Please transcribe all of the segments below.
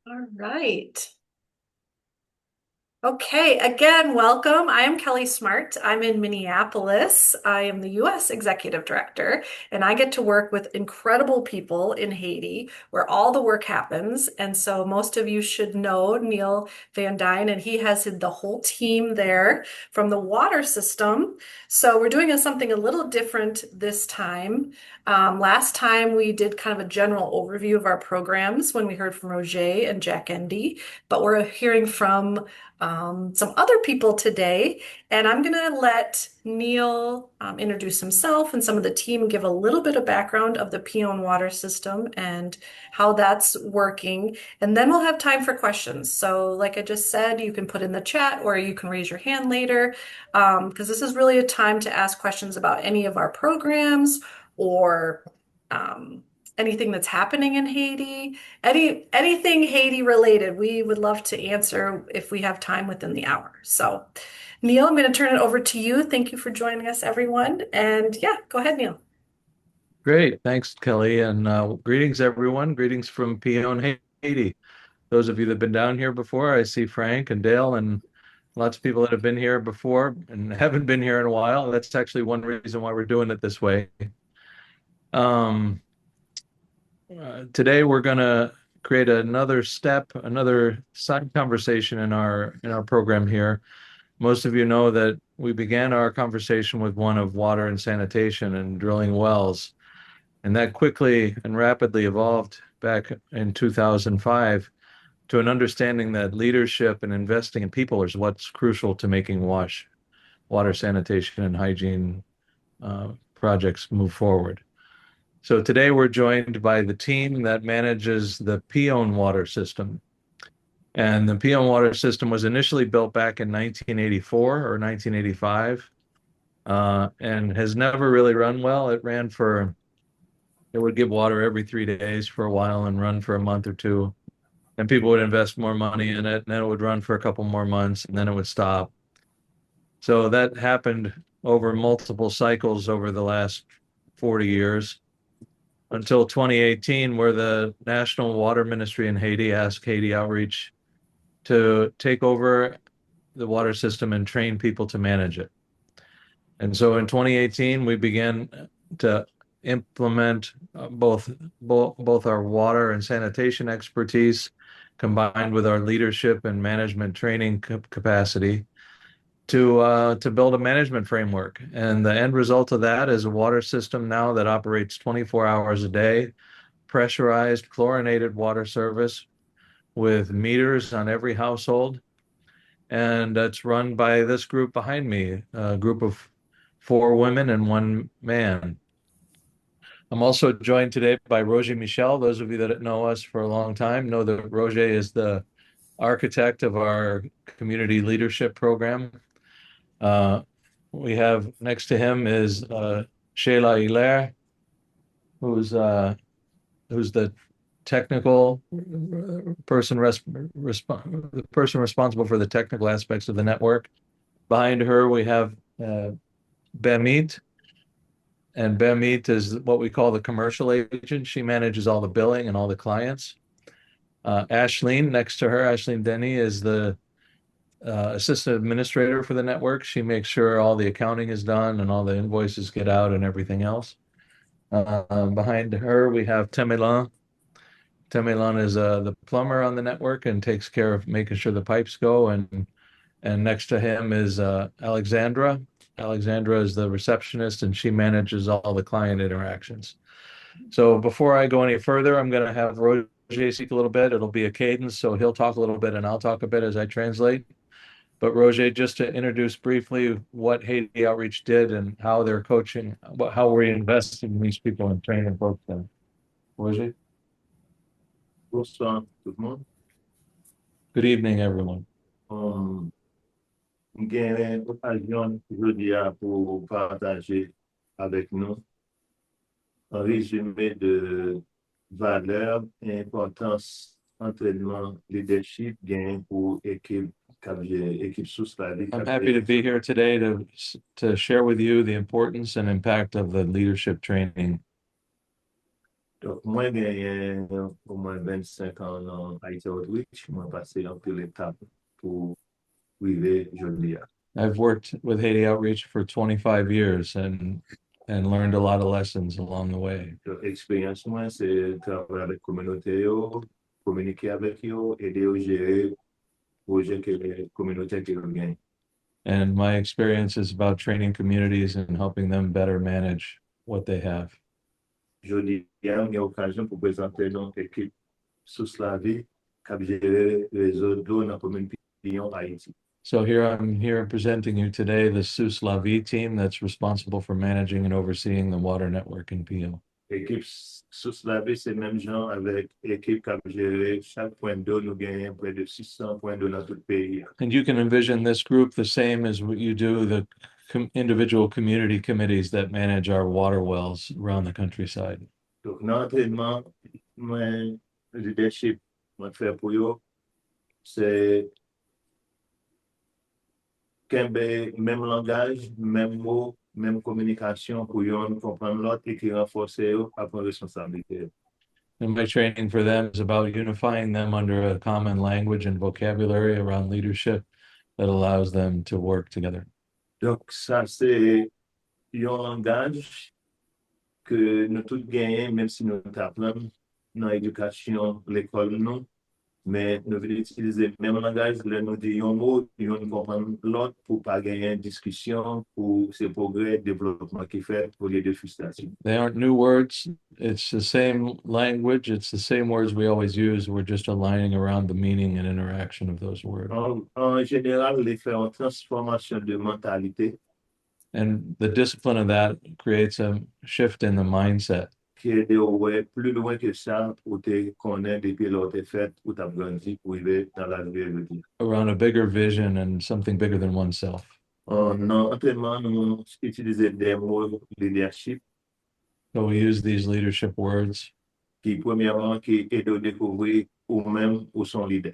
All right. Okay, again, welcome. I am Kelly Smart. I'm in Minneapolis. I am the US Executive Director, and I get to work with incredible people in Haiti where all the work happens. And so most of you should know Neil Van Dyne, and he has the whole team there from the water system. So we're doing something a little different this time. Last time we did kind of a general overview of our programs when we heard from Roger and Jack Endy, but we're hearing from some other people today, and I'm going to let Neil introduce himself and some of the team and give a little bit of background of the Peon water system and how that's working. And then we'll have time for questions. So, like I just said, you can put in the chat or you can raise your hand later because this is really a time to ask questions about any of our programs or um, anything that's happening in Haiti. Anything Haiti related, we would love to answer if we have time within the hour. So, Neil, I'm going to turn it over to you. Thank you for joining us, everyone. And yeah, go ahead, Neil. Great. Thanks, Kelly. And greetings, everyone. Greetings from Peon, Haiti. Those of you that have been down here before, I see Frank and Dale and lots of people that have been here before and haven't been here in a while. That's actually one reason why we're doing it this way. Um, Today, we're going to create another step, another side conversation in our program here. Most of you know that we began our conversation with one of water and sanitation and drilling wells. And that quickly and rapidly evolved back in 2005 to an understanding that leadership and investing in people is what's crucial to making water sanitation and hygiene projects move forward. So today we're joined by the team that manages the Peon water system. And the Peon water system was initially built back in 1984 or 1985 and has never really run well. It would give water every 3 days for a while and run for a month or two. And people would invest more money in it, and then it would run for a couple more months, and then it would stop. So that happened over multiple cycles over the last 40 years until 2018, where the National Water Ministry in Haiti asked Haiti Outreach to take over the water system and train people to manage it. And so in 2018, we began to implement both our water and sanitation expertise combined with our leadership and management training capacity to build a management framework. And the end result of that is a water system now that operates 24 hours a day, pressurized, chlorinated water service with meters on every household. And it's run by this group behind me, a group of four women and one man. I'm also joined today by Roger Michel. Those of you that know us for a long time know that Roger is the architect of our community leadership program. Uh, we have next to him is Sheila Hilaire, who's uh, who's the technical person the person responsible for the technical aspects of the network. Behind her, we have Bemit, and Bemit is what we call the commercial agent. She manages all the billing and all the clients. Ashleen, next to her, Ashleen Denny is the assistant administrator for the network. She makes sure all the accounting is done and all the invoices get out and everything else. Behind her, we have Temelan. Temelan is the plumber on the network and takes care of making sure the pipes go. And next to him is Alexandra. Alexandra is the receptionist and she manages all the client interactions. So before I go any further, I'm going to have Roger speak a little bit. It'll be a cadence, so he'll talk a little bit and I'll talk a bit as I translate. But Roger, just to introduce briefly what Haiti Outreach did and how they're coaching, how we're investing in these people and training and coach them. Roger, Bonsoir tout le monde. good evening, everyone. Um, Gen l'occasion aujourd'hui pour partager avec nous un résumé de valeurs et importance entraînement leadership gain pour équipe sous la I'm happy to be here today to share with you the importance and impact of the leadership training. Donc, moi, j'ai gagné au moins 25 ans en Haiti Outreach. Moi, passé un peu l'étape pour arriver aujourd'hui. I've worked with Haiti Outreach for 25 years and learned a lot of lessons along the way. Donc, l'expérience, moi, c'est travailler avec la communauté, communiquer avec eux, aider à gérer les projets que les communautés qui gagnent. And my experience is about training communities and helping them better manage what they have. Aujourd'hui, il y a une occasion pour présenter notre équipe sous la vie qui a géré les réseaux d'eau dans la commune Pillon, Haïti. So here I'm here presenting you today the Sous La Vie team that's responsible for managing and overseeing the water network in Pio. L'équipe sous la vie, c'est le même genre avec l'équipe qui a géré chaque point d'eau. Nous gagnons près de 600 points d'eau dans tout le pays. And you can envision this group the same as what you do the individual community committees that manage our water wells around the countryside. Donc, dans l'entraînement, moi, le leadership, moi, faire pour eux, c'est qu'un même langage, même mot, même communication pour eux comprendre l'autre et qui renforce eux à prendre responsabilité. And my training for them is about unifying them under a common language and vocabulary around leadership that allows them to work together. Donc, ça, c'est un langage que nous tous gagnons, même si nous apprenons dans l'éducation, l'école, non. Mais nous voulons utiliser le même langage, nous disons un mot, nous comprenons l'autre pour ne pas gagner une discussion, pour ce progrès, développement qui fait pour les deux frustrations. They aren't new words. It's the same language. It's the same words we always use. We're just aligning around the meaning and interaction of those words. En général, les faire une transformation de mentalité And the discipline of that creates a shift in the mindset. qui est de ouais, plus loin que ça, pour te connaître depuis l'autre fait, pour t'apprendre, pour arriver dans la vie. Around a bigger vision and something bigger than oneself. En entraînement, nous utilisons des mots leadership So we use these leadership words qui, premièrement, qui aident à découvrir ou même où sont leader.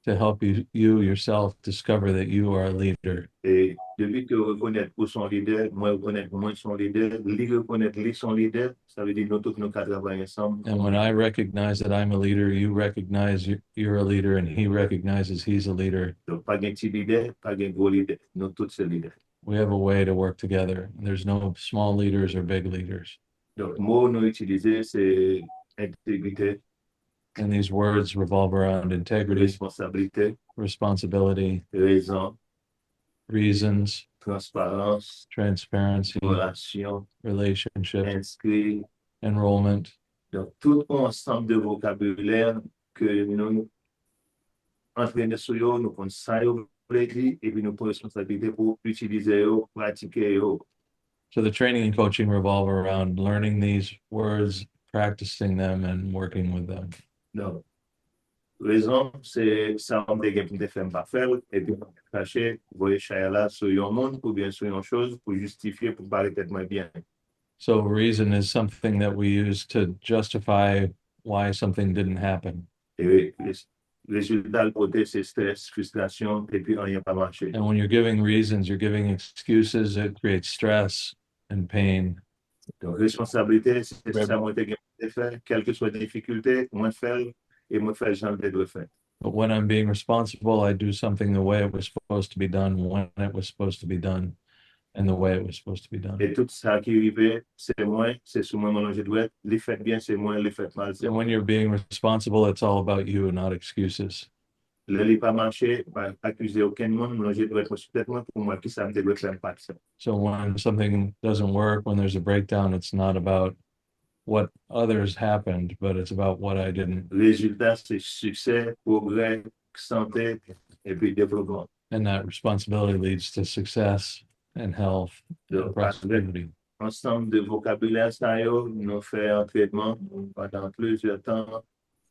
to help you yourself discover that you are a leader. Et depuis que reconnaître où sont leader, moi reconnaître moi son leader, lui reconnaître lui son leader, ça veut dire nous tous nous travailler ensemble. And when I recognize that I'm a leader, you recognize you're a leader, and he recognizes he's a leader. Donc, pas de petit leader, pas de gros leader, nous tous ces leaders. We have a way to work together. There's no small leaders or big leaders. Donc, mot nous utiliser, c'est intégrité, And these words revolve around integrity, responsabilité, responsibility, raison, reasons, transparence, transparency, relation, relationship, inscrit. enrollment. Donc, tout ensemble de vocabulaire que nous entraînons sur eux, nous prenons ça, et puis nous prenons responsabilité pour utiliser eux, pratiquer eux. So the training and coaching revolve around learning these words, practicing them, and working with them. Donc, raison, c'est ça, on dégaine pour te faire pas faire, et puis cacher, voyer là sur un monde, ou bien sur une chose, pour justifier, pour parler peut-être moins bien. So reason is something that we use to justify why something didn't happen. Et le résultat, le côté, c'est stress, frustration, et puis rien pas marché. And when you're giving reasons, you're giving excuses, it creates stress and pain. Donc, responsabilité, c'est ça, moi, dégaine pour te faire, quelle que soit la difficulté, moi faire, et moi faire, j'en ai de faire. But when I'm being responsible, I do something the way it was supposed to be done, when it was supposed to be done, and the way it was supposed to be done. Et tout ça qui arrive, c'est moi, c'est sur moi, mon je dois être, les fait bien, c'est moi, les fait mal, c'est And moi. when you're being responsible, it's all about you and not excuses. Le lit pas marché, pas accuser aucun monde, mon je dois être peut-être moi, pour moi, qui ça me doit faire pas ça. So when something doesn't work, when there's a breakdown, it's not about what others happened, but it's about what I didn't. Résultat, c'est succès, progrès, santé, et puis développement. And that responsibility leads to success and health and Donc, avec prosperity. ensemble de vocabulaire, ça, nous fait un traitement pendant plusieurs temps,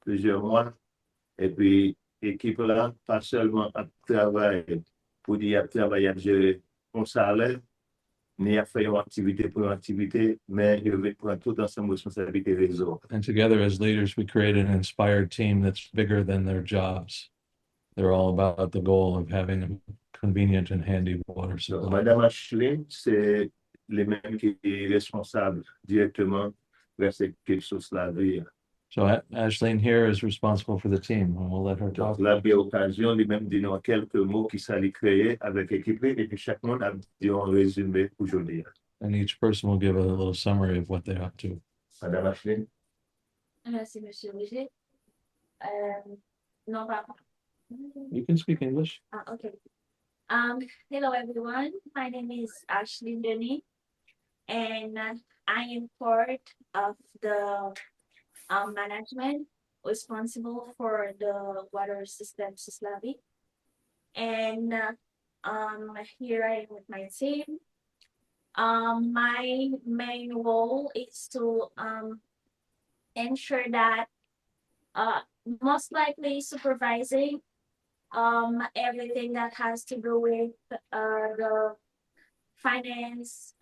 plusieurs mois, et puis, équipe là, pas seulement à travailler pour dire à travailler à gérer un salaire, ni à faire une activité pour une activité, mais je vais prendre tout ensemble responsabilité réseau. And together as leaders, we create an inspired team that's bigger than their jobs. They're all about the goal of having a convenient and handy water Donc, supply. Madame Ashley, c'est les mêmes qui est responsable directement presque quelque chose la vie. So Ashleen here is responsible for the team, and we'll let her talk. Donc, la belle occasion, lui-même dit nous quelques mots qui s'allient créer avec l'équipe, et puis chaque monde a dit un résumé pour aujourd'hui. And each person will give a little summary of what they're up to. Madame Ashley? Merci, Monsieur Roger. Non, pardon. You can speak English. Okay. Hello everyone. My name is Ashley Denny, and I am part of the management responsible for the water system Suslavi. And here I am with my team. My main role is to ensure that most likely supervising everything that has to do with the finance,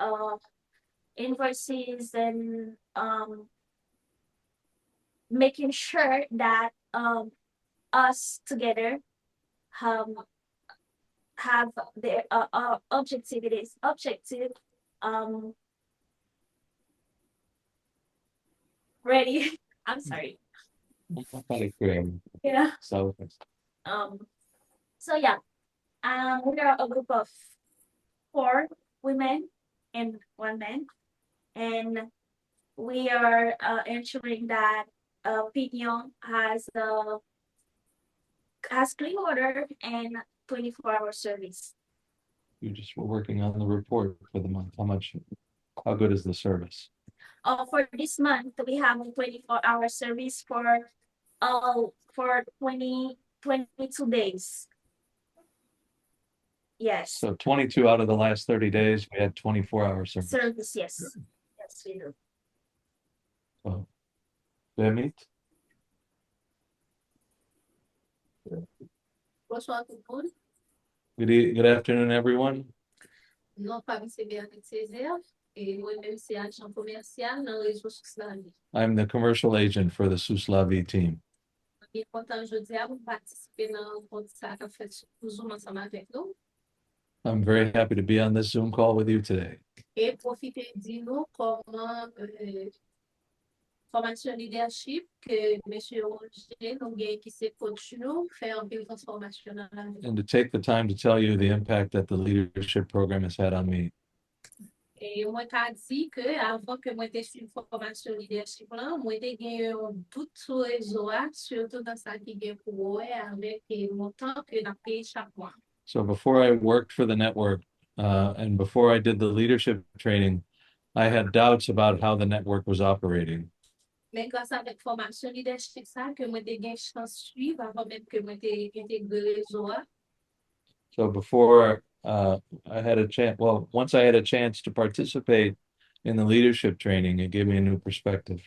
invoices, and making sure that us together have the objective ready. I'm sorry. Yeah. So So yeah, we are a group of 4 women and 1 man, and we are ensuring that Pignon has clean water and 24-hour service. you just were working on the report for the month. How good is the service? For this month, we have a 24-hour service for 22 days. Yes. So 22 out of the last 30 days, we had 24-hour service. Service, yes. Yes, we do. So, Demit? Bonsoir tout le monde. Good afternoon, everyone. Non pas M. Béatrice Césaire et moi-même c'est agent commercial dans le réseau Suslavi. I'm the commercial agent for the Suslavi team. Je suis content aujourd'hui à vous participer dans le ça qu'a fait pour Zoom ensemble avec nous. I'm very happy to be on this Zoom call with you today. Et profiter de nous comment formation leadership que M. Roger nous gagne qui c'est coach nous faire une belle transformation dans la vie. And to take the time to tell you the impact that the leadership program has had on me. Et moi, qu'a dit que avant que moi t'ai suivi formation leadership là, moi t'ai gagné un doute sur réseau, surtout dans ça qui gagne pour avec mon temps que n'a payé chaque mois. So before I worked for the network, and before I did the leadership training, I had doubts about how the network was operating. Mais grâce à la formation leadership ça que moi t'ai gagné chance suivre avant même que moi t'ai intégré réseau. So before I had a chance, well, once I had a chance to participate in the leadership training, it gave me a new perspective.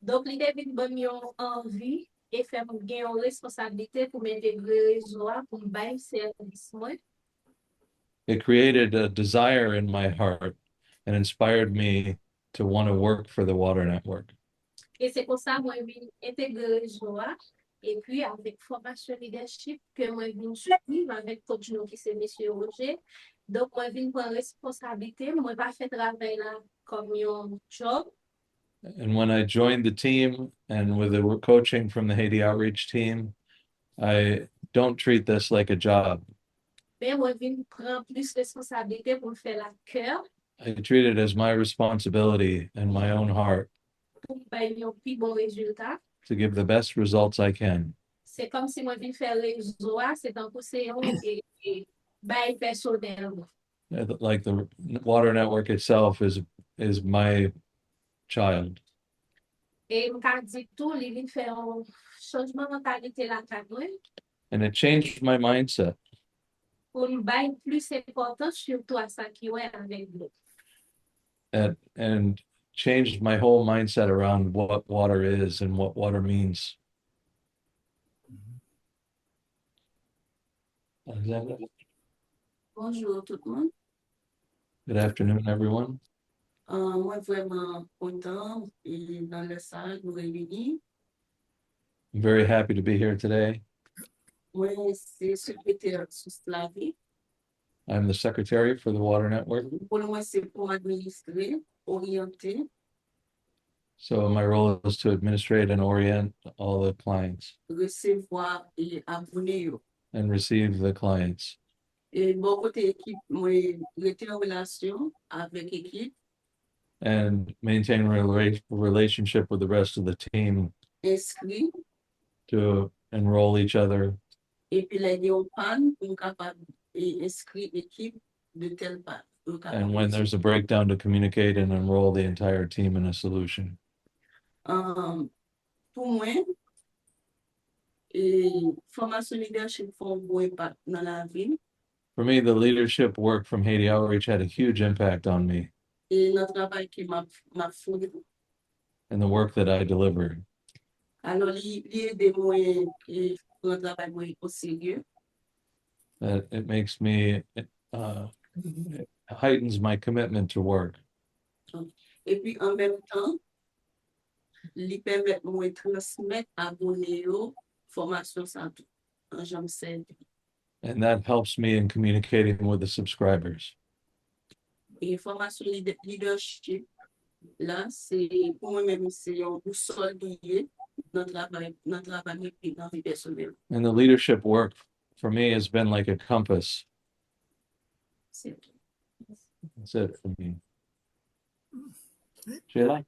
Donc l'idée vient de me envie et faire gagner une responsabilité pour m'intégrer réseau pour me bailler service moi. It created a desire in my heart and inspired me to want to work for the water network. Et c'est pour ça que moi vient intégrer réseau et puis avec formation leadership que moi viens suivre avec coach nous qui c'est monsieur Roger. Donc moi viens prendre responsabilité, moi pas faire travail là comme un job. And when I joined the team and with the coaching from the Haiti outreach team, I don't treat this like a job. Mais moi viens prendre plus responsabilité pour faire la cœur. I treat it as my responsibility and my own heart Pour bailler un plus bon résultat. to give the best results I can. C'est comme si moi viens faire réseau, c'est un conseil et bail personnel. Like the water network itself is my child. Et m'ka dit tout, il vient faire un changement de mentalité là cadre And it changed my mindset. pour nous bail plus important surtout à ça qui est avec nous. And changed my whole mindset around what water is and what water means. Bonjour tout le monde. Good afternoon, everyone. Moi, vraiment content et dans le salle nous réunir. I'm very happy to be here today. Moi, c'est secrétaire Suslavi. I'm the secretary for the Water Network. Pour moi, c'est pour administrer, orienter. So my role is to administrate and orient all the clients recevoir et abonner yo. and receive the clients. Et bon côté équipe, moi, rester en relation avec équipe, And maintain relationship with the rest of the team inscrit, to enroll each other. et puis les gens panne, pour capable inscrire équipe de telle part. And when there's a breakdown, to communicate and enroll the entire team in a solution. Pour moi, et formation leadership font un bon impact dans la vie. For me, the leadership work from Haiti Outreach had a huge impact on me Et notre travail qui m'a fourni. and the work that I delivered. Alors, il aide moi et pour le travail moi au sérieux. That it makes me, it heightens my commitment to work. Et puis, en même temps, il permet moi de transmettre abonnés yo formation ça tout. J'aime ça. And that helps me in communicating with the subscribers. Et formation leadership, là, c'est pour moi-même, c'est un boussole lié dans le travail et dans la vie personnelle. And the leadership work for me has been like a compass. C'est tout. That's it for me. Sheila?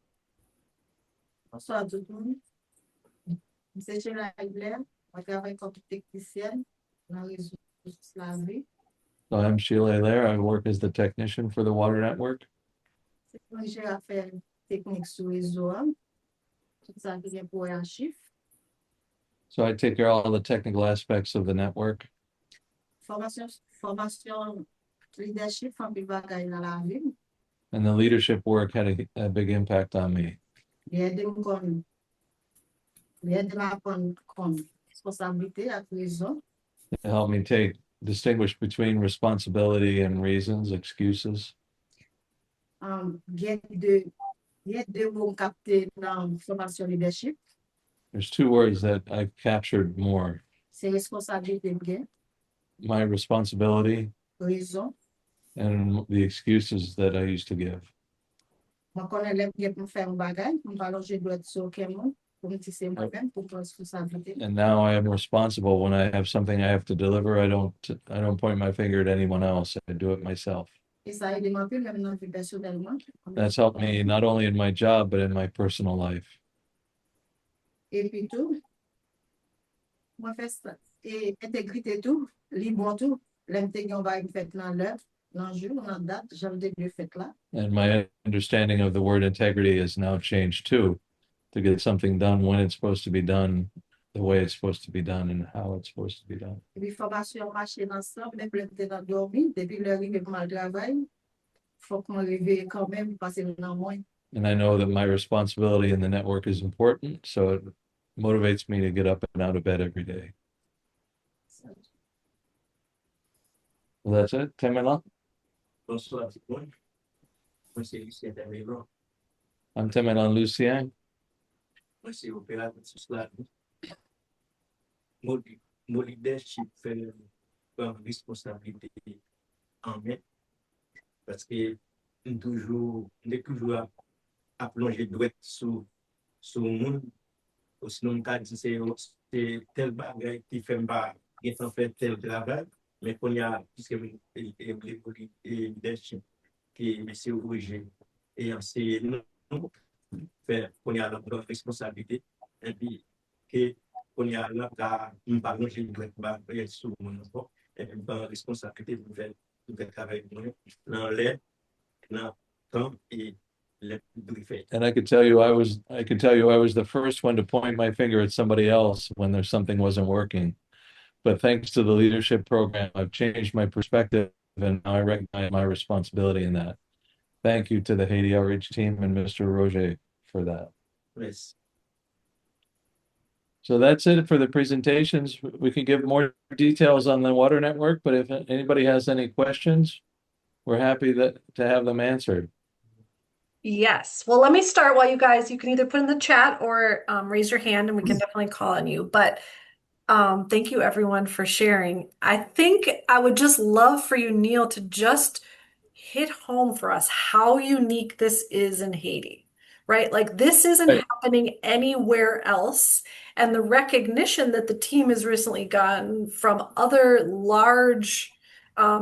Bonsoir tout le monde. C'est Sheila Blair, je travaille comme technicienne dans le réseau Slavery. So I'm Sheila Allaire. I work as the technician for the water network. C'est moi j'ai affaire technique sur réseau, tout ça qui est pour un chiffre. So I take care of all the technical aspects of the network. Formation leadership from bagaille dans la vie. And the leadership work had a big impact on me. Il aide à prendre comme responsabilité à raison. It helped me distinguish between responsibility and reasons, excuses. Il y a deux mots captés dans formation leadership. There's two words that I've captured more. C'est responsabilité bien, My responsibility raison. and the excuses that I used to give. Moi, quand elle aime pour faire un bagage, on va je dois être sur quelqu'un pour me tisser moi-même pour prendre responsabilité. And now I am responsible when I have something I have to deliver. I don't point my finger at anyone else. I do it myself. Et ça aide moi plus même dans la vie personnellement. That's helped me not only in my job, but in my personal life. Et puis tout, moi fais ça. Et intégrité tout, libre tout. L'intégrer on va faire dans l'heure, dans le jour, dans la date, j'avais déjà fait là. And my understanding of the word integrity has now changed too, to get something done when it's supposed to be done, the way it's supposed to be done, and how it's supposed to be done. Et puis formation marcher ensemble, même le temps dormi, depuis le arrivé pour le travail, faut qu'on réveille quand même parce que dans moins. And I know that my responsibility in the network is important, so it motivates me to get up and out of bed every day. Well, that's it. Temela? Bonsoir tout le monde. Moi, c'est Lucien Termélan. I'm Temelan Lucien. Moi, c'est opérateur sur la mon leadership fait prendre responsabilité en main parce que on est toujours à plonger droit sur le monde. Sinon, on a dit c'est tel bagage qui fait pas, qui fait tel travail, mais qu'on y a, puisque le leadership qui est monsieur Roger et c'est nous faire qu'on y a notre responsabilité et puis que qu'on y a là on va manger doit pas sur mon enfant et puis par responsabilité de travailler dans l'air dans temps et le briefing. And I could tell you I was the first one to point my finger at somebody else when there's something wasn't working. But thanks to the leadership program, I've changed my perspective and now I recognize my responsibility in that. Thank you to the Haiti Outreach team and Mr. Roger for that. Yes. So that's it for the presentations. We can give more details on the water network, but if anybody has any questions, we're happy to have them answered. Yes. Well, let me start while you can either put in the chat or raise your hand and we can definitely call on you. But thank you everyone for sharing. I think I would just love for you, Neil, to just hit home for us how unique this is in Haiti. right? Like this isn't Right. happening anywhere else. And the recognition that the team has recently gotten from other large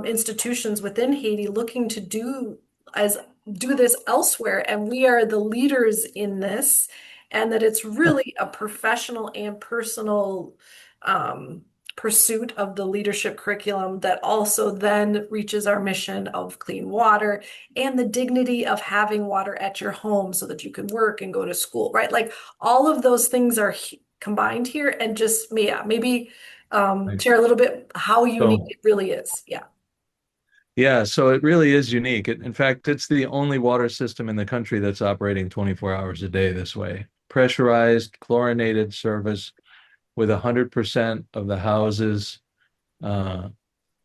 institutions within Haiti looking to as do this elsewhere, and we are the leaders in this, and that it's really a professional and personal um, pursuit of the leadership curriculum that also then reaches our mission of clean water and the dignity of having water at your home so that you can work and go to school, right? Like all of those things are combined here, and just yeah, maybe Right. share a little bit how unique So, it really is. Yeah. yeah, so it really is unique. In fact, it's the only water system in the country that's operating 24 hours a day this way. Pressurized, chlorinated service with 100% of the houses uh,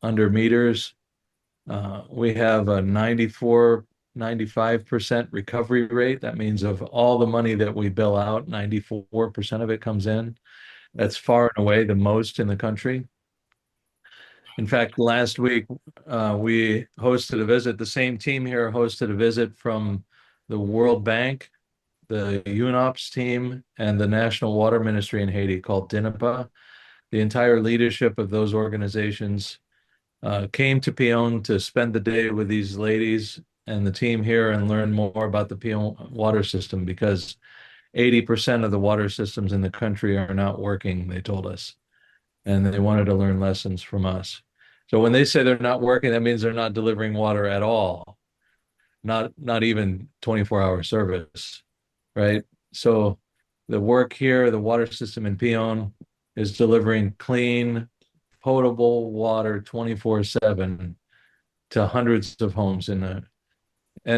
under meters. We have a 95% recovery rate. That means of all the money that we bill out, 94% of it comes in. That's far and away the most in the country. In fact, last week we hosted a visit. The same team here hosted a visit from the World Bank, the UNOPS team, and the National Water Ministry in Haiti called DINAPA. The entire leadership of those organizations came to Pion to spend the day with these ladies and the team here and learn more about the Pion water system, because 80% of the water systems in the country are not working, they told us. And they wanted to learn lessons from us. So when they say they're not working, that means they're not delivering water at all, not even 24-hour service, right? So the work here, the water system in Pion is delivering clean, potable water 24/7 to hundreds of homes and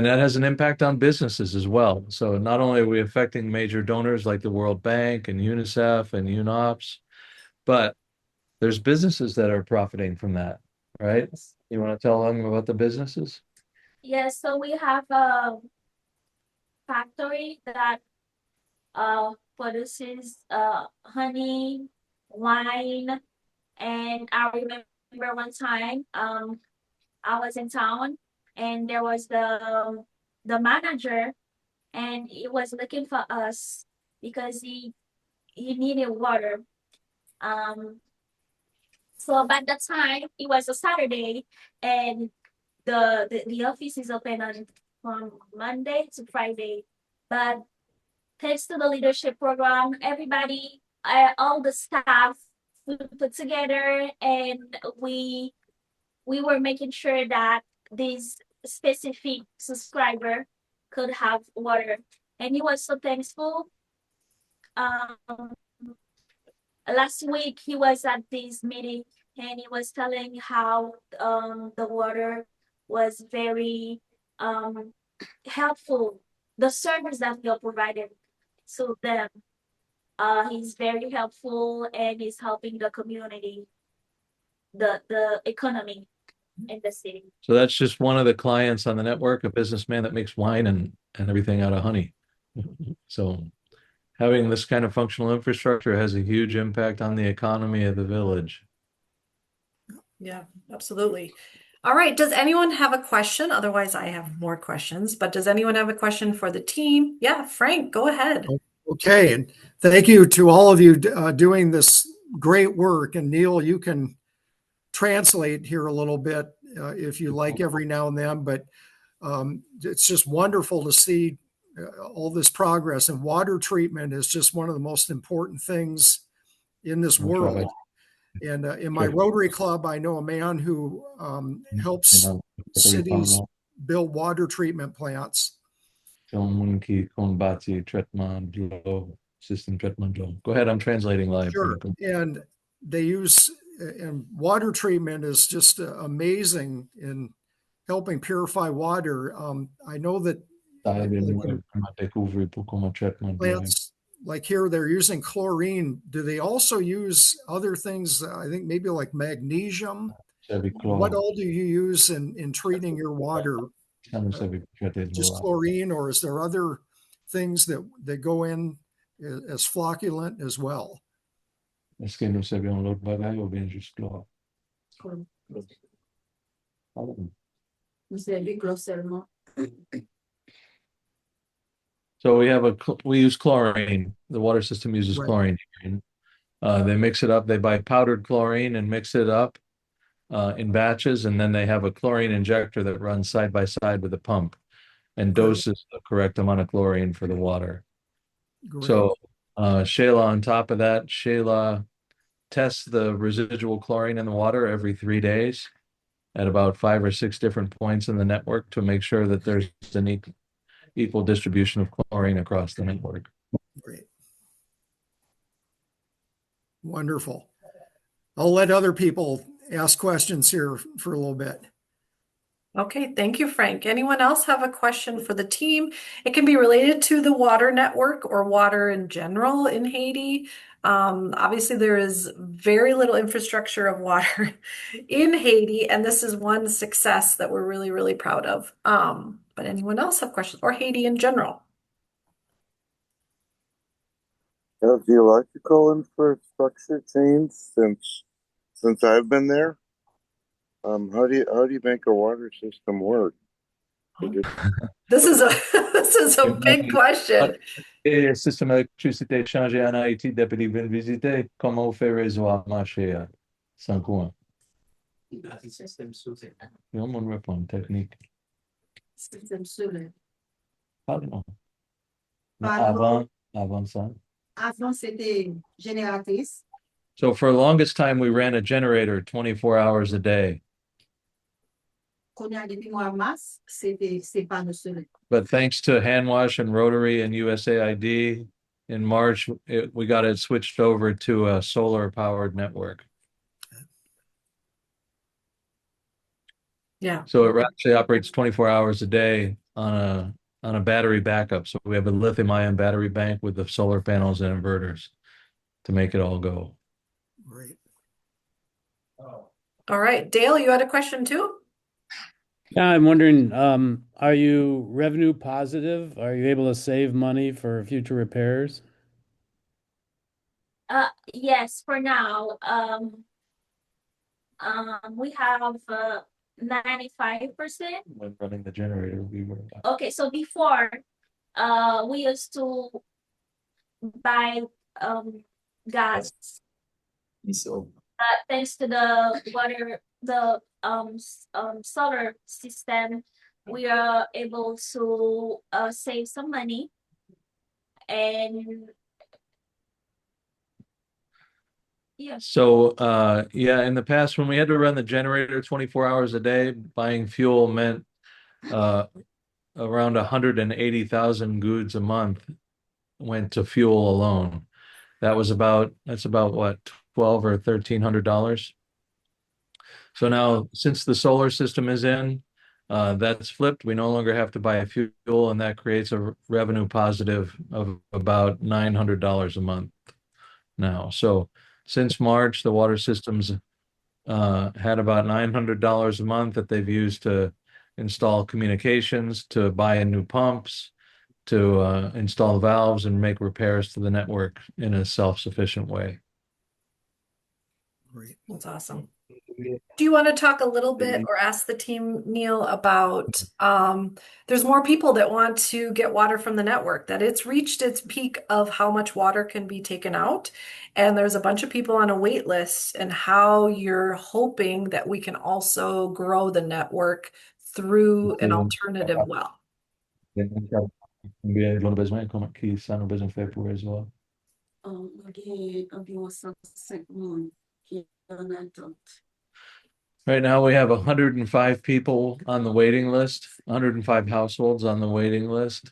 that has an impact on businesses as well. So not only are we affecting major donors like the World Bank and UNICEF and UNOPS, but there's businesses that are profiting from that, right? You want to tell them about the businesses? Yes, so we have a factory that produces honey, wine, and I remember one time I was in town and there was the manager, and he was looking for us because he needed water. Um, so by the time it was a Saturday, and the office is open on from Monday to Friday, but thanks to the leadership program, everybody, all the staff, we put together, and we were making sure that this specific subscriber could have water, and he was so thankful. Um, Last week he was at this meeting and he was telling how the water was very helpful. The service that we are providing to them, he's very helpful and he's helping the community, the economy in the city. So that's just one of the clients on the network, a businessman that makes wine and everything out of honey. So having this kind of functional infrastructure has a huge impact on the economy of the village. Yeah, absolutely. All right. Does anyone have a question? Otherwise, I have more questions, but does anyone have a question for the team? Yeah, Frank, go ahead. Okay, and thank you to all of you doing this great work. And Neil, you can translate here a little bit if you like every now and then, but it's just wonderful to see all this progress. And water treatment is just one of the most important things in this world. And in my Rotary Club, I know a man who helps cities build water treatment plants. System traitement. Go ahead, I'm translating live. Sure. And they use, and water treatment is just amazing in helping purify water. I know that plants like here, they're using chlorine. Do they also use other things? I think maybe like magnesium. What all do you use in treating your water? Just chlorine, or is there other things that go in as flocculant as well? Est-ce que nous savions l'autre bagaille ou bien juste chlore? Vous savez, chlore seulement. So we use chlorine. The water system uses Right. chlorine. They mix it up. They buy powdered chlorine and mix it up in batches, and then they have a chlorine injector that runs side by side with a pump and Great. doses the correct amount of chlorine for the water. Great. So Shayla, on top of that, Shayla tests the residual chlorine in the water every 3 days at about 5 or 6 different points in the network to make sure that there's an equal distribution of chlorine across the network. Great. Wonderful. I'll let other people ask questions here for a little bit. Okay, thank you, Frank. Anyone else have a question for the team? It can be related to the water network or water in general in Haiti. Obviously, there is very little infrastructure of water in Haiti, and this is one success that we're really, really proud of. But anyone else have questions or Haiti in general? Has the electrical infrastructure changed since I've been there? How do you make a water system work? This is a this is a big question. Et le système d'électricité changé en Haïti depuis qu'ils viennent visiter. Comment on fait réseau marcher sans courant? Non, mon répond technique. Système solaire. Pardon. Pardon. Avant ça. Avant, c'était génératrice. So for the longest time, we ran a generator 24 hours a day. Qu'on a depuis mois mars, c'est panneau solaire. But thanks to Hand Wash and Rotary and USAID, in March, we got it switched over to a solar-powered network. Yeah. So it actually operates 24 hours a day on a battery backup. So we have a lithium-ion battery bank with the solar panels and inverters to make it all go. Great. All right, Dale, you had a question too? Yeah, I'm wondering, are you revenue positive? Are you able to save money for future repairs? Yes, for now, we have 95%. When running the generator, we were Okay, so before, we used to buy gas. so Thanks to the solar system, we are able to save some money. And yeah. So in the past, when we had to run the generator 24 hours a day, buying fuel meant around 180,000 goods a month went to fuel alone. That's about what, $1,200 or $1,300. So now, since the solar system is in, that's flipped. We no longer have to buy fuel, and that creates a revenue positive of about $900 a month now. So since March, the water systems had about $900 a month that they've used to install communications, to buy in new pumps, to install valves and make repairs to the network in a self-sufficient way. Great. That's awesome. Do you want to talk a little bit or ask the team, Neil, about there's more people that want to get water from the network, that it's reached its peak of how much water can be taken out. And there's a bunch of people on a wait list, and how you're hoping that we can also grow the network through an alternative well. Combien de besoin, comment qui ça nous besoin faire pour réseau? On a environ 105 personnes qui en attente. Right now, we have 105 people on the waiting list, 105 households on the waiting list.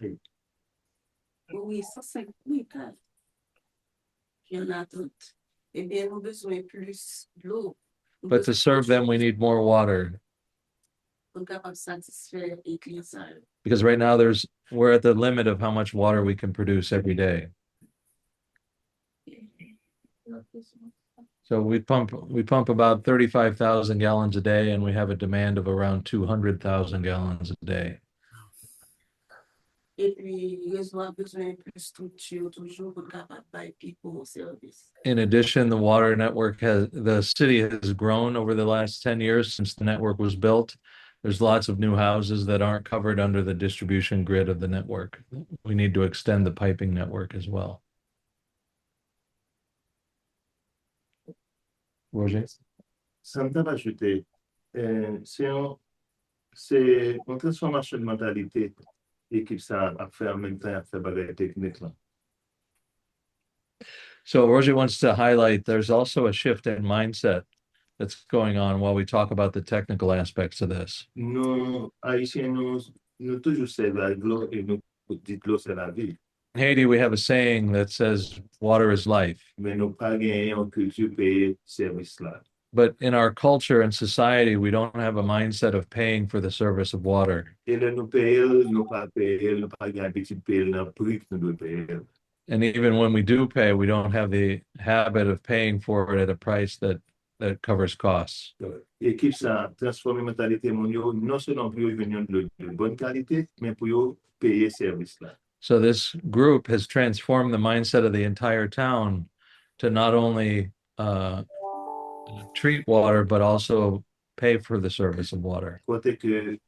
Oui, 105, oui, grave. Qui en attente. Eh bien, on a besoin plus d'eau. But to serve them, we need more water. Pour capable satisfaire les clients. Because right now we're at the limit of how much water we can produce every day. So we pump about 35,000 gallons a day, and we have a demand of around 200,000 gallons a day. Et puis, le réseau a besoin plus de structure toujours pour capable bailler people service. In addition, the city has grown over the last 10 years since the network was built. There's lots of new houses that aren't covered under the distribution grid of the network. We need to extend the piping network as well. Roger? Ça me t'a ajouté, c'est une transformation de mentalité équipe ça a fait en même temps à faire bagage technique là. So Roger wants to highlight there's also a shift in mindset that's going on while we talk about the technical aspects of this. Nous, Haïtiens, nous toujours servons à l'eau et nous dites l'eau c'est la vie. In Haiti, we have a saying that says water is life. Mais nous pas gagné en culture payer service là. But in our culture and society, we don't have a mindset of paying for the service of water. Et là, nous payons, nous pas payer, nous pas gagner petit payer dans le prix que nous devons payer. And even when we do pay, we don't have the habit of paying for it at a price that covers costs. Équipe ça transformer mentalité mondiale non seulement pour venir de bonne qualité, mais pour payer service là. So this group has transformed the mindset of the entire town to not only treat water, but also pay for the service of water. Côté que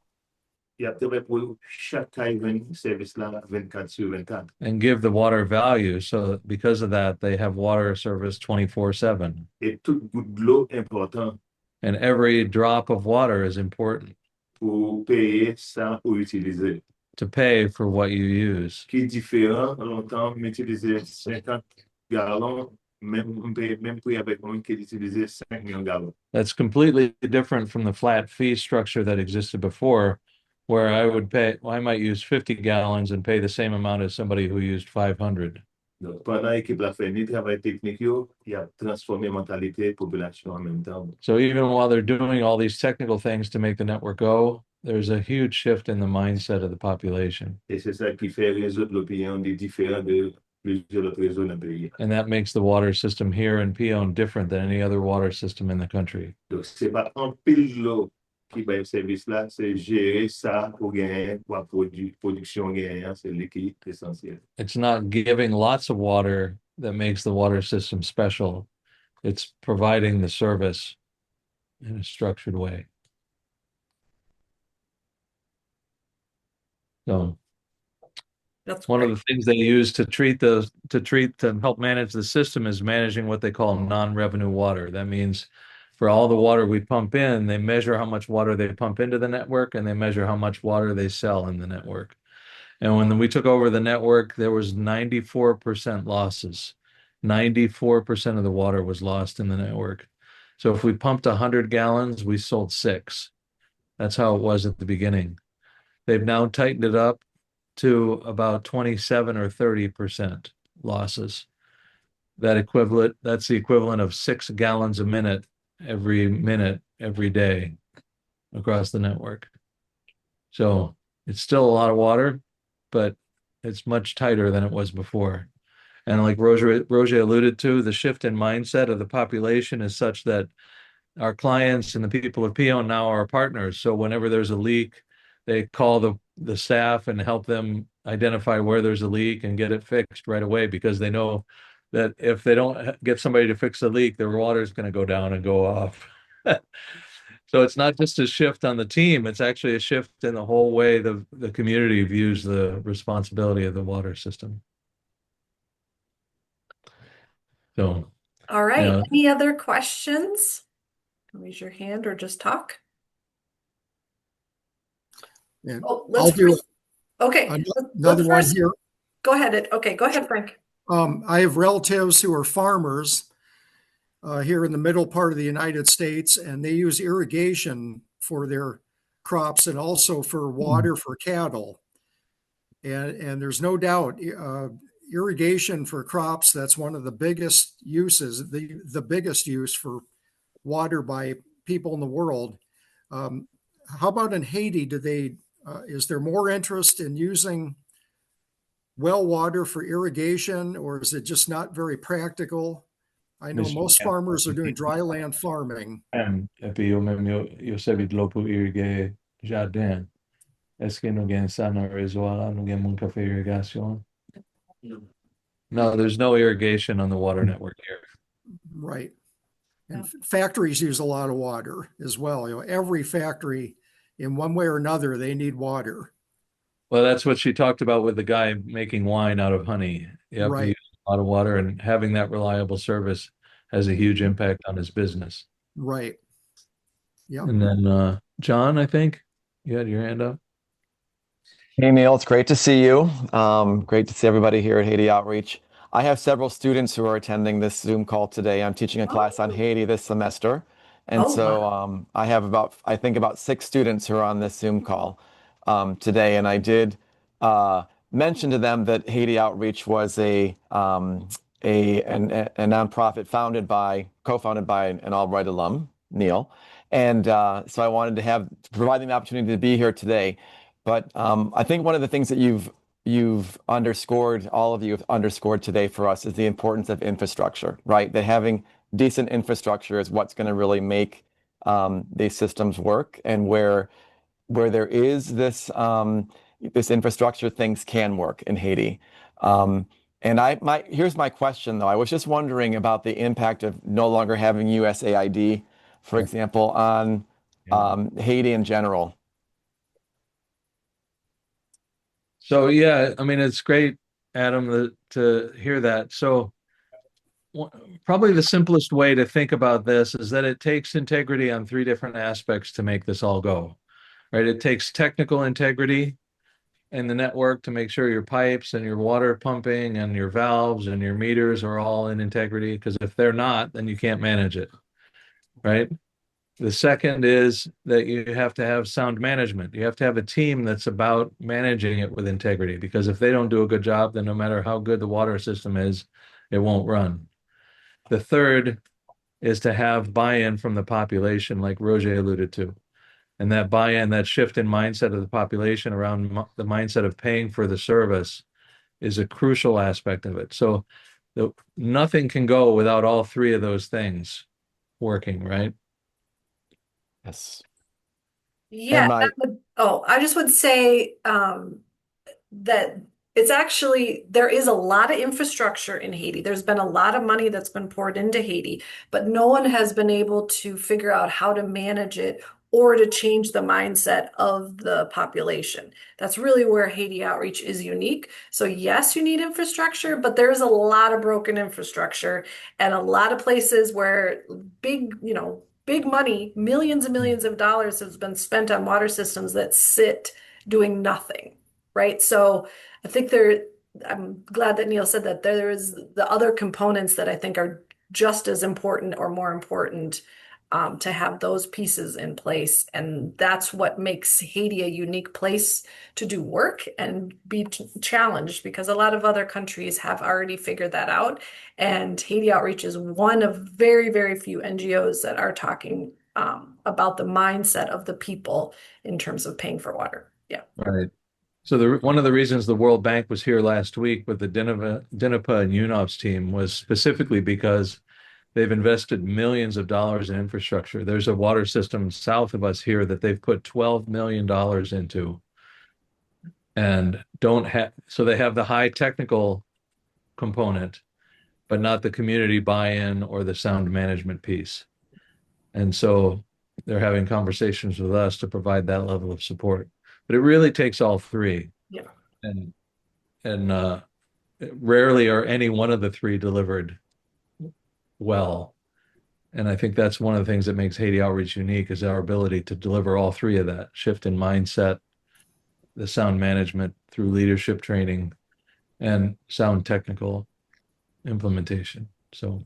il y a peut-être pour chaque cas service là 24/24. And give the water value. So because of that, they have water service 24/7. Et toute goutte d'eau important And every drop of water is important pour payer ça pour utiliser. to pay for what you use. Qui est différent, longtemps, m'utiliser 50 gallons, même pour avec un qui utilisait 5 millions de gallons. That's completely different from the flat fee structure that existed before, where I might use 50 gallons and pay the same amount as somebody who used 500. Donc, pendant l'équipe la fait ni travail technique, il a transformé la mentalité population en même temps. So even while they're doing all these technical things to make the network go, there's a huge shift in the mindset of the population. Et c'est ça qui fait résoudre l'opinion des différents de plusieurs autres réseaux dans le pays. And that makes the water system here in Pion different than any other water system in the country. Donc, c'est pas un pile l'eau qui va le service là, c'est gérer ça pour gagner, pour production gagnant, c'est l'équilibre essentiel. It's not giving lots of water that makes the water system special. It's providing the service in a structured way. So That's one of great. the things they use to help manage the system is managing what they call non-revenue water. That means for all the water we pump in, they measure how much water they pump into the network and they measure how much water they sell in the network. And when we took over the network, there was 94% losses. 94% of the water was lost in the network. So if we pumped 100 gallons, we sold 6. That's how it was at the beginning. They've now tightened it up to about 27 or 30% losses. That's the equivalent of 6 gallons a minute, every day across the network. So it's still a lot of water, but it's much tighter than it was before. And like Roger alluded to, the shift in mindset of the population is such that our clients and the people of Pion now are partners. So whenever there's a leak, they call the staff and help them identify where there's a leak and get it fixed right away, because they know that if they don't get somebody to fix the leak, their water is going to go down and go off. So it's not just a shift on the team, it's actually a shift in the whole way the community views the responsibility of the water system. So, All right. yeah. Any other questions? Raise your hand or just talk. And Oh, I'll let's do first. Okay, another let's one first here. go ahead. Okay, go ahead, Frank. I have relatives who are farmers here in the middle part of the United States, and they use irrigation for their crops and also for water for cattle. And there's no doubt irrigation for crops, that's one of the biggest uses, the biggest use for water by people in the world. How about in Haiti? Is there more interest in using well water for irrigation, or is it just not very practical? I know most farmers are doing dry land farming. Et puis yo servi de l'eau pour irriguer jardin. Est-ce que nous gagnons ça dans le réseau là? Nous gagnons mon café irrigation? No, there's no irrigation on the water network here. Right. And factories use a lot of water as well. Every factory in one way or another, they need water. Well, that's what she talked about with the guy making wine out of honey. Yep, he Right, used a lot of water, and having that reliable service has a huge impact on his business. right. Yep. And then John, I think you had your hand up. Hey Neil, it's great to see you. Great to see everybody here at Haiti Outreach. I have several students who are attending this Zoom call today. I'm teaching a class on Oh, Haiti this semester. And oh, so wow. I have I think about 6 students who are on this Zoom call today. And I did mention to them that Haiti Outreach was a nonprofit co-founded by an Albright alum, Neil. And so I wanted to provide them the opportunity to be here today. But I think one of the things that you've underscored, all of you have underscored today for us, is the importance of infrastructure, right? That having decent infrastructure is what's going to really make these systems work. And where there is this infrastructure, things can work in Haiti. And here's my question though. I was just wondering about the impact of no longer having USAID, for Yeah. example, on Haiti in general. So yeah, I mean, it's great, Adam, to hear that. So probably the simplest way to think about this is that it takes integrity on 3 different aspects to make this all go, right? It takes technical integrity in the network to make sure your pipes and your water pumping and your valves and your meters are all in integrity, because if they're not, then you can't manage it, right? The second is that you have to have sound management. You have to have a team that's about managing it with integrity, because if they don't do a good job, then no matter how good the water system is, it won't run. The third is to have buy-in from the population, like Roger alluded to. And that buy-in, that shift in mindset of the population around the mindset of paying for the service is a crucial aspect of it. So nothing can go without all 3 of those things working, right? Yes. Yeah, And my I just would say that it's actually, there is a lot of infrastructure in Haiti. There's been a lot of money that's been poured into Haiti, but no one has been able to figure out how to manage it or to change the mindset of the population. That's really where Haiti Outreach is unique. So yes, you need infrastructure, but there's a lot of broken infrastructure and a lot of places where big money, millions and millions of dollars has been spent on water systems that sit doing nothing, right? So I think I'm glad that Neil said that there is the other components that I think are just as important or more important to have those pieces in place. And that's what makes Haiti a unique place to do work and be challenged, because a lot of other countries have already figured that out. And Haiti Outreach is one of very, very few NGOs that are talking about the mindset of the people in terms of paying for water. Yeah. Right. So one of the reasons the World Bank was here last week with the DINAPA and UNOPS team was specifically because they've invested millions of dollars in infrastructure. There's a water system south of us here that they've put $12 million into, and so they have the high technical component, but not the community buy-in or the sound management piece. And so they're having conversations with us to provide that level of support. But it really takes all 3. Yeah. And rarely are any one of the 3 delivered well. And I think that's one of the things that makes Haiti Outreach unique, is our ability to deliver all 3 of that: shift in mindset, the sound management through leadership training, and sound technical implementation. So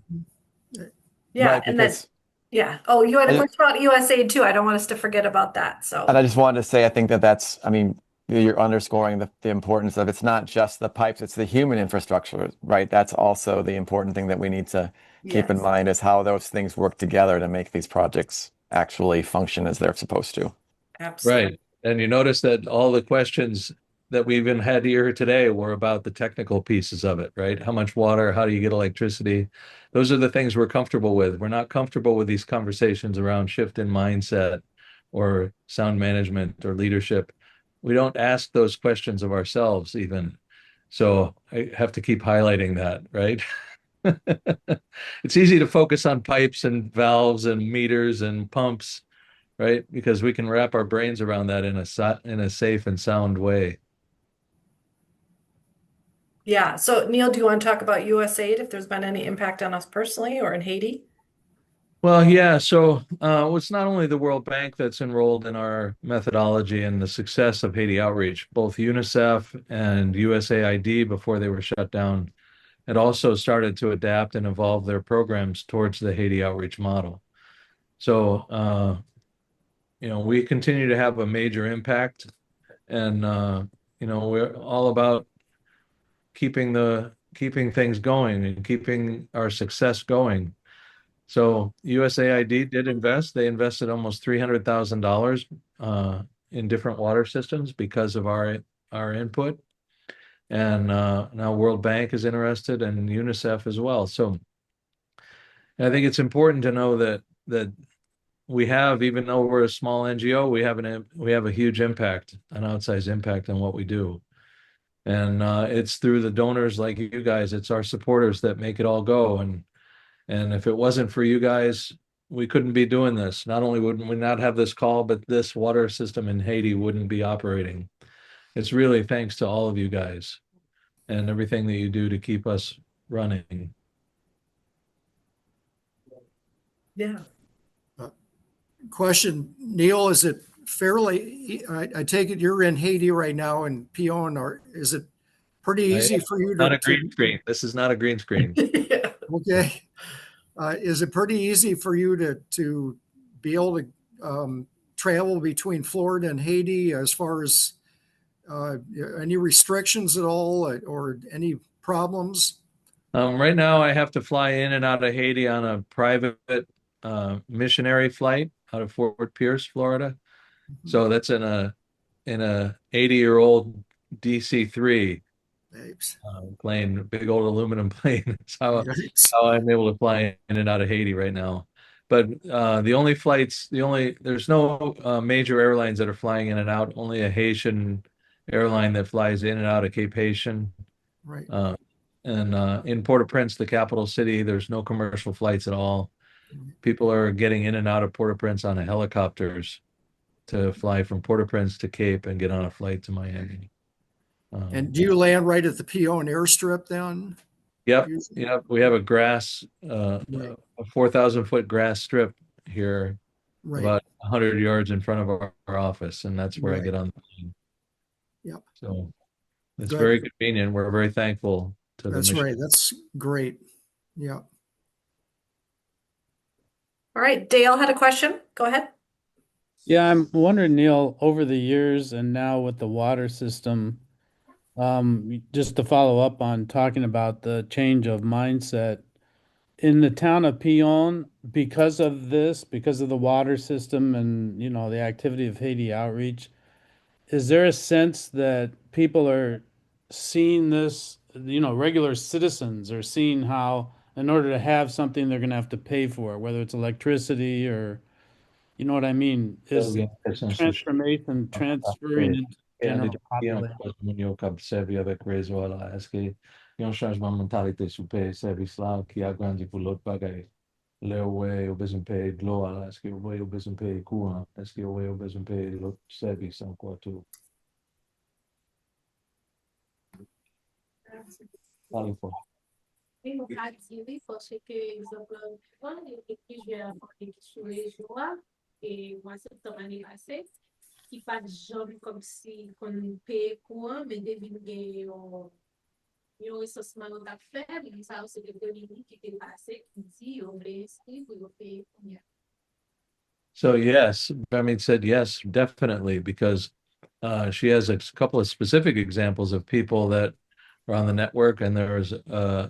Yeah, right, and then because yeah. Oh, you had a I, question about USAID too. I don't want us to forget about that. and I So just wanted to say, I think I mean, you're underscoring the importance of, it's not just the pipes, it's the human infrastructure, right? That's also the important thing that we need to keep in yes, mind, is how those things work together to make these projects actually function as they're supposed to. absolutely. right. And you notice that all the questions that we even had here today were about the technical pieces of it, right? How much water? How do you get electricity? Those are the things we're comfortable with. We're not comfortable with these conversations around shift in mindset or sound management or leadership. We don't ask those questions of ourselves even. So I have to keep highlighting that, right? It's easy to focus on pipes and valves and meters and pumps, right? Because we can wrap our brains around that in a safe and sound way. Yeah. So, Neil, do you want to talk about USAID, if there's been any impact on us personally or in Haiti? Well, yeah. So it's not only the World Bank that's enrolled in our methodology and the success of Haiti outreach, both UNICEF and USAID, before they were shut down, had also started to adapt and evolve their programs towards the Haiti outreach model. So, we continue to have a major impact, and we're all about keeping things going and keeping our success going. So USAID did invest. They invested almost $300,000 in different water systems because of our input. And now World Bank is interested and UNICEF as well. So I think it's important to know that we have, even though we're a small NGO, we have a huge impact, an outsized impact on what we do. And it's through the donors like you guys, it's our supporters that make it all go. And if it wasn't for you guys, we couldn't be doing this. Not only would we not have this call, but this water system in Haiti wouldn't be operating. It's really thanks to all of you guys and everything that you do to keep us running. Yeah. Question, Neil, is it fairly, I take it you're in Haiti right now in Pion, or is it pretty easy for you Not a to green screen. This is not a green screen. Yeah. okay. Is it pretty easy for you to be able to travel between Florida and Haiti as far as any restrictions at all or any problems? Right now, I have to fly in and out of Haiti on a private missionary flight out of Fort Pierce, Florida. So that's in a 80-year-old DC-3 Thanks. plane, big old aluminum plane. That's Yikes. how I'm able to fly in and out of Haiti right now. But there's no major airlines that are flying in and out. Only a Haitian airline that flies in and out of Cape Haitian. Right. And in Port-au-Prince, the capital city, there's no commercial flights at all. People are getting in and out of Port-au-Prince on helicopters to fly from Port-au-Prince to Cape and get on a flight to Miami. And do you land right at the Pion airstrip then? Yep, Usually? yep. We have a 4,000-foot grass strip here, Right. about 100 yards in front of our office, and that's where I Right. get on the plane. Yep. So it's Good. very convenient. We're very thankful to the That's mission. right. That's great. Yeah. All right. Dale had a question. Go ahead. Yeah, I'm wondering, Neil, over the years and now with the water system, just to follow up on talking about the change of mindset in the town of Pion, because of this, because of the water system and, the activity of Haiti outreach, is there a sense that people are seeing this, regular citizens are seeing how in order to have something they're going to have to pay for, whether it's electricity or, you know what I mean? Is transformation transferring into Et un des general deux pays en population? moun yo kap servi avec réseau la, eske yon chanjman mentalite sou pe servis la ki a grandi pou lot bagay? Le ouwe yo bezon pe glo la, eske ouwe yo bezon pe kouran, eske ouwe yo bezon pe lot servis anko tou? Pali fò. Oui, mon cas dit oui, parce que, exemple, quand et puis je vais apporter sur les joies, et moi, septembre année passée, qui pas de gens comme si qu'on paye courant, mais devine un recensement qu'on a fait, mais ça aussi de Dominique qui était passé, qui dit, on voulait inscrire pour payer combien. So yes, Bemit said yes, definitely, because she has a couple of specific examples of people that are on the network, and there was a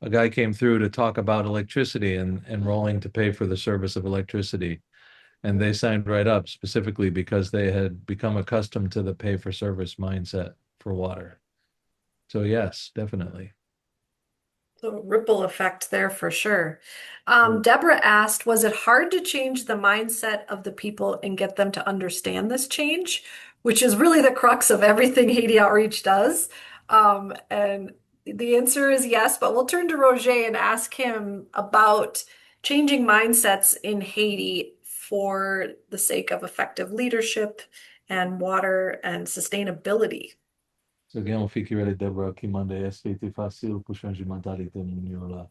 guy came through to talk about electricity and enrolling to pay for the service of electricity. And they signed right up specifically because they had become accustomed to the pay for service mindset for water. So yes, definitely. So ripple effect there for sure. Deborah asked, was it hard to change the mindset of the people and get them to understand this change, which is really the crux of everything Haiti Outreach does? And the answer is yes, but we'll turn to Roger and ask him about changing mindsets in Haiti for the sake of effective leadership and water and sustainability. Se gen yon fi ki rele Deborah ki mande eske ite fasil pou chanji mentalite moun yo la.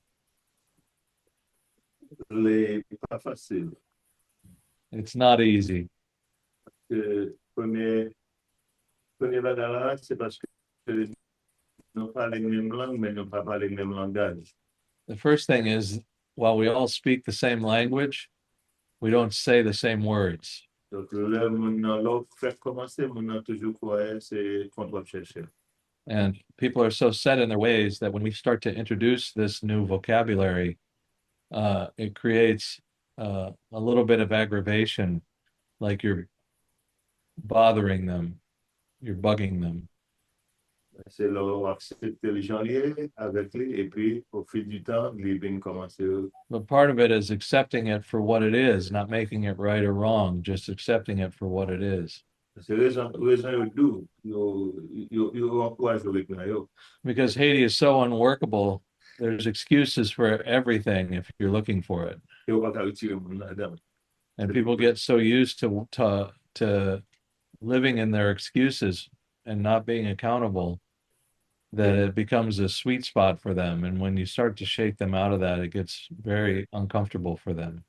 Pas facile. It's not easy. Premier bagay la, c'est parce que nous parlons la même langue, mais nous pas parler le même langage. The first thing is, while we all speak the same language, we don't say the same words. Donc, là, l'autre fait commencer, on a toujours quoi, c'est qu'on doit chercher. And people are so set in their ways that when we start to introduce this new vocabulary, it creates a little bit of aggravation, like you're bothering them, you're bugging them. C'est leur accepter les gens liés avec lui, et puis, au fil du temps, les bien commencer. But part of it is accepting it for what it is, not making it right or wrong, just accepting it for what it is. C'est raison yo do, yo encourage avec yo. Because Haiti is so unworkable, there's excuses for everything if you're looking for it. Yo pas qu'à retirer mon là-dedans. And people get so used to living in their excuses and not being accountable that it becomes a sweet spot for them. And when you start to shake them out of that, it gets very uncomfortable for them.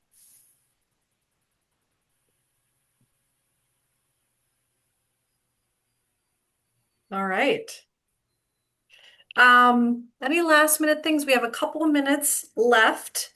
All right. Any last minute things? We have a couple of minutes left.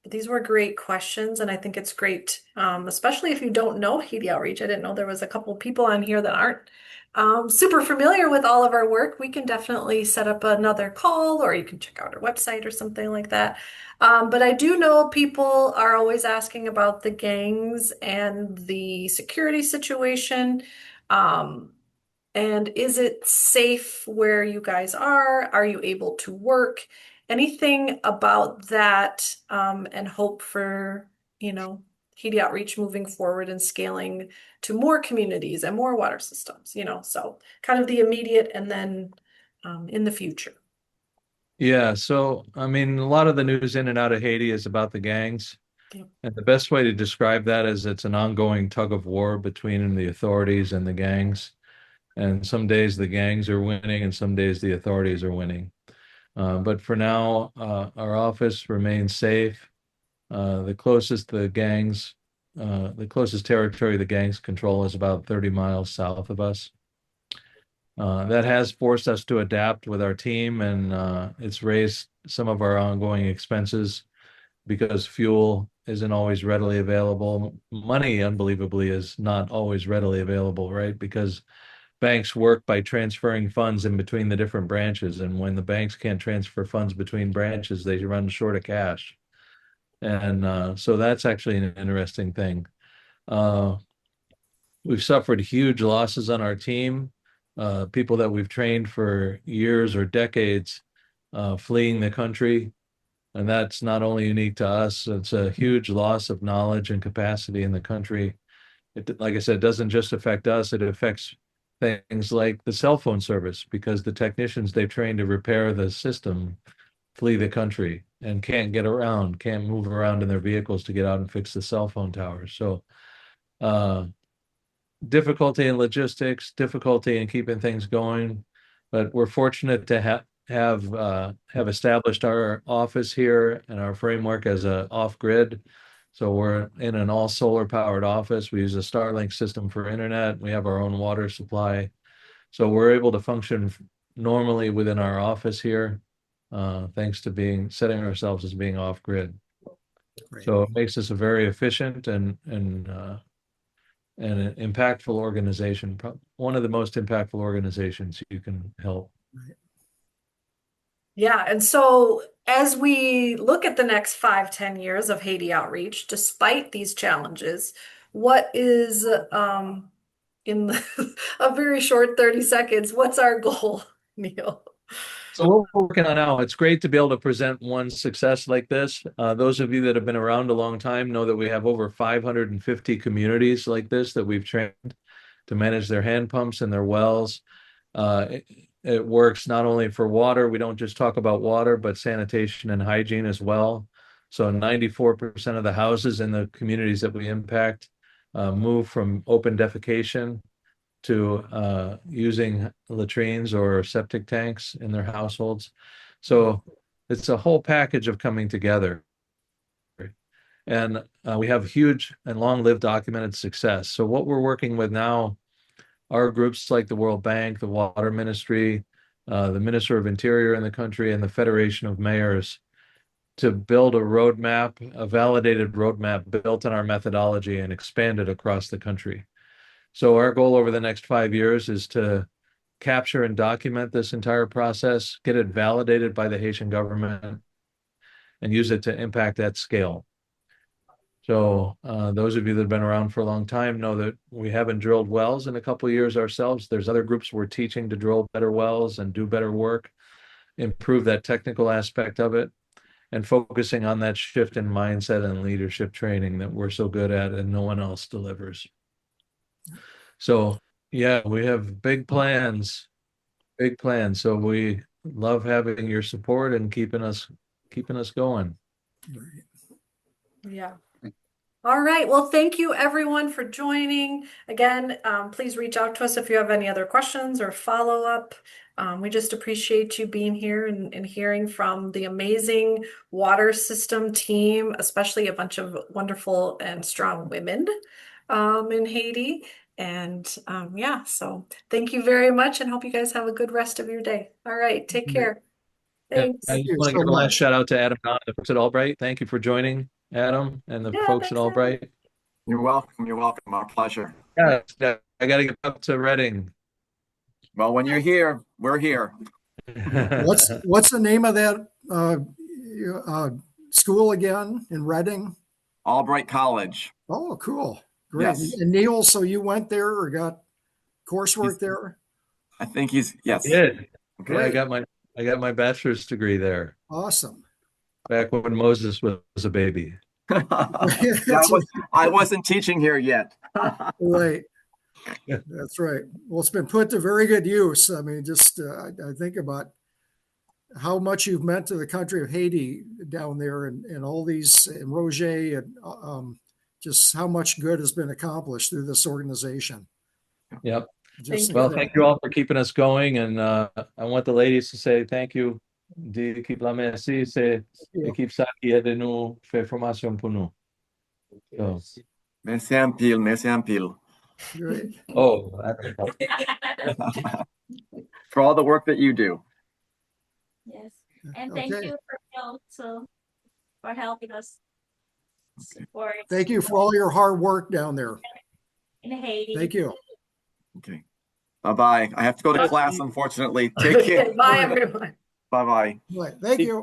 These were great questions, and I think it's great, especially if you don't know Haiti Outreach. I didn't know there was a couple of people on here that aren't super familiar with all of our work. We can definitely set up another call, or you can check out our website or something like that. But I do know people are always asking about the gangs and the security situation. And is it safe where you guys are? Are you able to work? Anything about that, and hope for, Haiti Outreach moving forward and scaling to more communities and more water systems, so kind of the immediate and then in the future. Yeah, so I mean, a lot of the news in and out of Haiti is about the gangs. Yep. And the best way to describe that is it's an ongoing tug of war between the authorities and the gangs. And some days the gangs are winning and some days the authorities are winning. But for now, our office remains safe. The closest territory the gangs control is about 30 miles south of us. That has forced us to adapt with our team, and it's raised some of our ongoing expenses because fuel isn't always readily available. Money, unbelievably, is not always readily available, right? Because banks work by transferring funds in between the different branches. And when the banks can't transfer funds between branches, they run short of cash. And so that's actually an interesting thing. We've suffered huge losses on our team, people that we've trained for years or decades fleeing the country. And that's not only unique to us, it's a huge loss of knowledge and capacity in the country. Like I said, it doesn't just affect us, it affects things like the cell phone service, because the technicians they've trained to repair the system flee the country and can't get around, can't move around in their vehicles to get out and fix the cell phone towers. So difficulty in logistics, difficulty in keeping things going, but we're fortunate to have established our office here and our framework as a off-grid. So we're in an all solar powered office. We use a Starlink system for internet. We have our own water supply. So we're able to function normally within our office here, thanks to setting ourselves as being off grid. Great. So it makes us a very efficient and an impactful organization, one of the most impactful organizations you can help. Right. Yeah, and so as we look at the next 5-10 years of Haiti Outreach, despite these challenges, what is in a very short 30 seconds, what's our goal, Neil? So what we're working on now, it's great to be able to present one success like this. Those of you that have been around a long time know that we have over 550 communities like this that we've trained to manage their hand pumps and their wells. It works not only for water. We don't just talk about water, but sanitation and hygiene as well. So 94% of the houses in the communities that we impact move from open defecation to using latrines or septic tanks in their households. So it's a whole package of coming together. And we have huge and long-lived documented success. So what we're working with now are groups like the World Bank, the Water Ministry, the Minister of Interior in the country, and the Federation of Mayors to build a roadmap, a validated roadmap built on our methodology and expand it across the country. So our goal over the next 5 years is to capture and document this entire process, get it validated by the Haitian government, and use it to impact at scale. So those of you that have been around for a long time know that we haven't drilled wells in a couple of years ourselves. There's other groups we're teaching to drill better wells and do better work, improve that technical aspect of it, and focusing on that shift in mindset and leadership training that we're so good at and no one else delivers. So yeah, we have big plans, big plans. So we love having your support and keeping us going. Yeah. All right. Well, thank you everyone for joining. Again, please reach out to us if you have any other questions or follow up. We just appreciate you being here and hearing from the amazing water system team, especially a bunch of wonderful and strong women in Haiti. And yeah, so thank you very much and hope you guys have a good rest of your day. All right. Take care. Yeah, Thanks. I Thank just you want to so give a last much. shout out to Adam and the folks at Albright. Thank you for joining, Adam, and the Yeah, folks at thanks, Adam. Albright. You're welcome. You're welcome. Our pleasure. Yeah, I got to get up to Reading. Well, when you're here, we're here. What's the name of that school again in Reading? Albright College. Oh, cool. Great. Yes. And Neil, so you went there or got coursework there? I think he's, yes. Yeah, Great. I got my bachelor's degree there Awesome. back when Moses was a baby. Yeah, I wasn't teaching here yet. Right. That's right. Well, it's been put to very good use. I mean, just I think about how much you've meant to the country of Haiti down there and all these, and Roger, and just how much good has been accomplished through this organization. Yep. Just Well, thank you all for keeping us going. And I want the ladies to say thank you. De l'équipe la merci, c'est l'équipe ça qui aide nous fait formation pour nous. So. Merci un pile, merci un pile. Great. Oh, for all the work that you do. Yes. And thank you for helping us support. Thank you for all your hard work down there. In Haiti. Thank you. Okay. Bye-bye. I have to go to class, unfortunately. Take care. Bye, everyone. Bye-bye. Thank you.